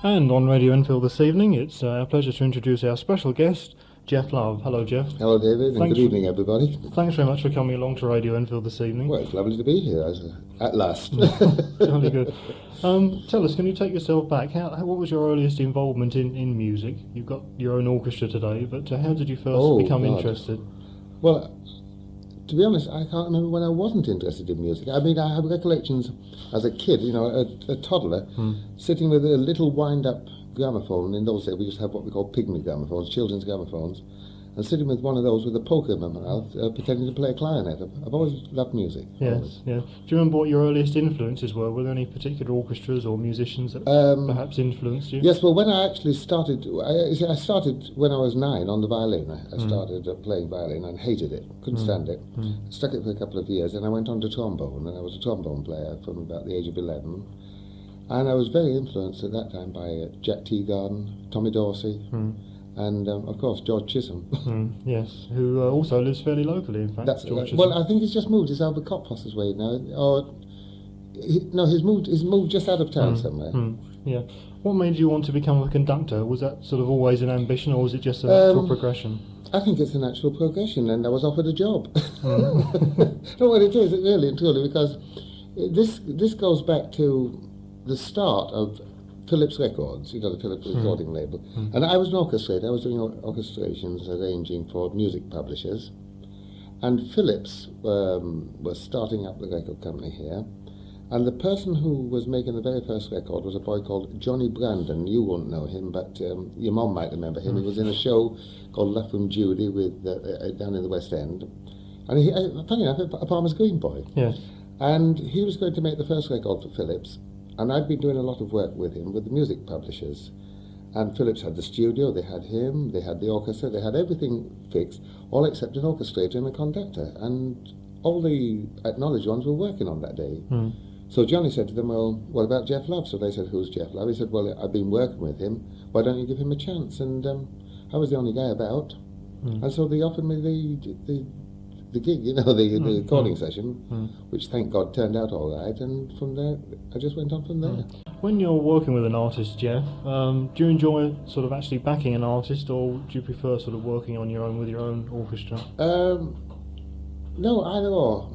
And on Radio Enfield this evening, it's our pleasure to introduce our special guest, Geoff Love. Hello, Geoff. Hello, David, and good evening, everybody. Thanks very much for coming along to Radio Enfield this evening. Well, it's lovely to be here, at last. Jolly good. Tell us, can you take yourself back? What was your earliest involvement in music? You've got your own orchestra today, but how did you first become interested? Well, to be honest, I can't remember when I wasn't interested in music. I mean, I have recollections as a kid, a toddler, sitting with a little wind-up gramophone. In those days, we used to have what we call pygmy gramophones, children's gramophones, and sitting with one of those with a poker in my mouth, pretending to play a clarinet. I've always loved music. Yes, always. yeah. Do you remember what your earliest influences were? Were there any particular orchestras or musicians that perhaps influenced you? Yes, well, when I actually started, I started when I was 9 on the violin. I started playing violin and hated it, couldn't stand it. Stuck it for a couple of years, and I went on to trombone, and I was a trombone player from about the age of 11. And I was very influenced at that time by Jack Teagarden, Tommy Dorsey, and of course George Chisholm. Yes, who also lives fairly locally, in fact. Well, I think he's just moved. He's over Cockfosters way now, he's moved just out of town somewhere. Yeah. What made you want to become a conductor? Was that sort of always an ambition, or was it just a natural progression? I think it's a natural progression, and I was offered a job. No, what it is, really and truly, because this goes back to the start of Philips Records, the Philips recording label. And I was an orchestrator. I was doing orchestrations, arranging for music publishers. And Philips was starting up the record company here. And the person who was making the very first record was a boy called Johnny Brandon. You won't know him, but your mum might remember him. He was in a show called Love from Judy down in the West End. And funny enough, a Palmer's Green boy. Yes. And he was going to make the first record for Philips. And I'd been doing a lot of work with him, with the music publishers. And Philips had the studio, they had him, they had the orchestra, they had everything fixed, all except an orchestrator and a conductor. And all the acknowledged ones were working on that day. So Johnny said to them, well, what about Geoff Love? So they said, who's Geoff Love? He said, well, I've been working with him, why don't you give him a chance? And I was the only guy about. And so they offered me the gig, the recording session, which thank God turned out all right, and from there, I just went on from there. When you're working with an artist, Geoff, do you enjoy sort of actually backing an artist, or do you prefer sort of working on your own with your own orchestra? No, either or.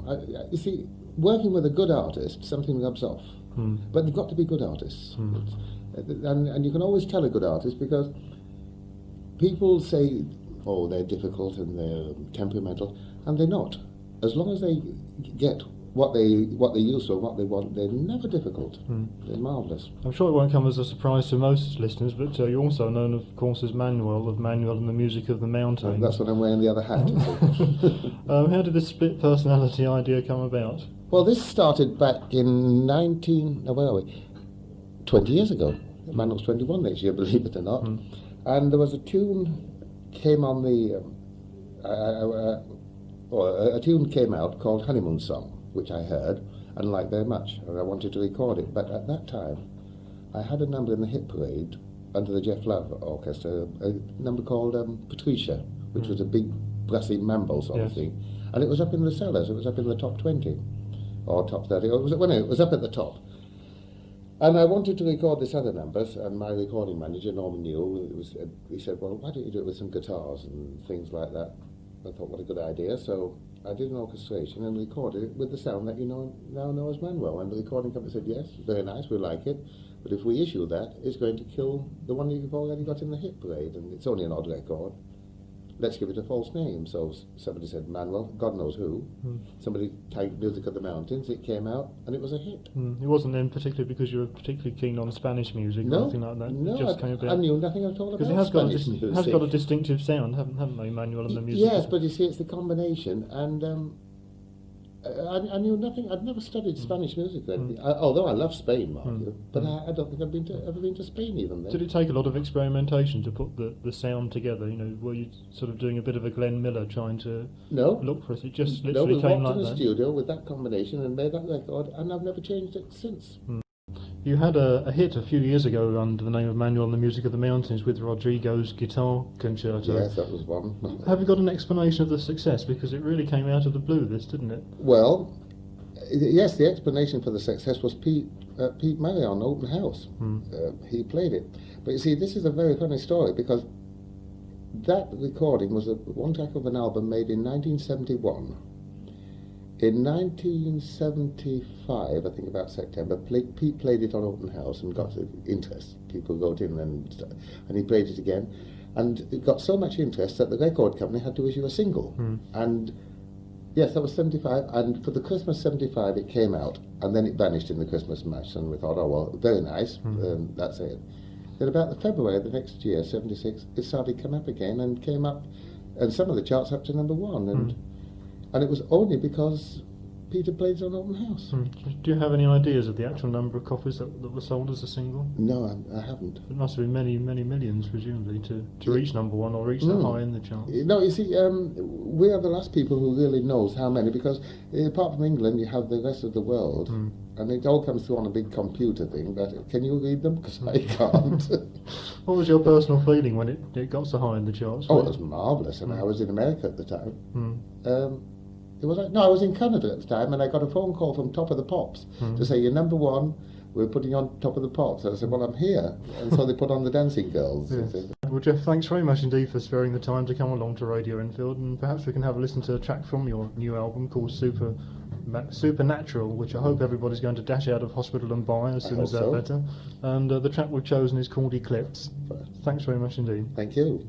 You see, working with a good artist, something rubs off, but they've got to be good artists. And you can always tell a good artist, because people say, oh, they're difficult and they're temperamental, and they're not. As long as they get what they use for, what they want, they're never difficult. They're marvellous. I'm sure it won't come as a surprise to most listeners, but you're also known, of course, as Manuel, of Manuel and the Music of the Mountains. That's when I'm wearing the other hat. How did this split personality idea come about? Well, this started back in 20 years ago. Manuel's 21 next year, believe it or not. And there was a tune came on the... a tune came out called Honeymoon Song, which I heard and liked very much, and I wanted to record it. But at that time, I had a number in the hit parade under the Geoff Love Orchestra, a number called Patricia, which was a big brassy mambo sort of thing. And it was up in the cellars, it was up in the top 20, or top 30, it was up at the top. And I wanted to record this other numbers, and my recording manager, Norman Newell, he said, well, why don't you do it with some guitars and things like that? I thought, what a good idea. So I did an orchestration and recorded it with the sound that you now know as Manuel. And the recording company said, yes, very nice, we like it. But if we issue that, it's going to kill the one that you've already got in the hit parade. And it's only an odd record. Let's give it a false name. So somebody said Manuel, God knows who. Somebody typed Music of the Mountains, it came out, and it was a hit. It wasn't then particularly because you were particularly keen on Spanish music or anything like that? No, it just came about. I knew nothing at all about Spanish music. Because it has got a distinctive sound, haven't they, Manuel and the music? Yes, but you see, it's the combination, and I knew nothing. I'd never studied Spanish music or anything, although I love Spain, mark you, but I don't think I've ever been to Spain even then. Did it take a lot of experimentation to put the sound together? Were you sort of doing a bit of a Glenn Miller trying to look for it? It just literally came like that? No, we walked in the studio with that combination and made that record, and I've never changed it since. You had a hit a few years ago under the name of Manuel and the Music of the Mountains with Rodrigo's Guitar Concerto. Yes, that was one. Have you got an explanation of the success? Because it really came out of the blue, this, didn't it? Well, Yes, the explanation for the success was Pete Murray on Open House. He played it. But you see, this is a very funny story because that recording was one track of an album made in 1971. In 1975, I think about September, Pete played it on Open House and got interest. People wrote in and he played it again. And it got so much interest that the record company had to issue a single. And yes, that was 75, and for the Christmas 75 it came out, and then it vanished in the Christmas mash, and we thought, oh well, very nice, that's it. Then about the February of the next year, 76, it started to come up again, and came up, and some of the charts up to number 1, and it was only because Peter played it on Open House. Do you have any ideas of the actual number of copies that were sold as a single? No, I haven't. It must have been many, many millions, presumably, to reach number 1 or reach that high in the charts. No, you see, we are the last people who really knows how many, because apart from England, you have the rest of the world, and it all comes through on a big computer thing, but can you read them? Because I can't. What was your personal feeling when it got so high in the charts? Oh, it was marvellous, and I was in America at the time. I was in Canada at the time, and I got a phone call from Top of the Pops to say, you're number 1, we're putting you on Top of the Pops. And I said, well, I'm here. And so they put on the Dancing Girls. Yes. Well, Geoff, thanks very much indeed for sparing the time to come along to Radio Enfield, and perhaps we can have a listen to a track from your new album called Supernatural, which I hope everybody's going to dash out of hospital and buy as soon as they're better. And the track we've chosen is called Eclipse. Thanks very much indeed. Thank you.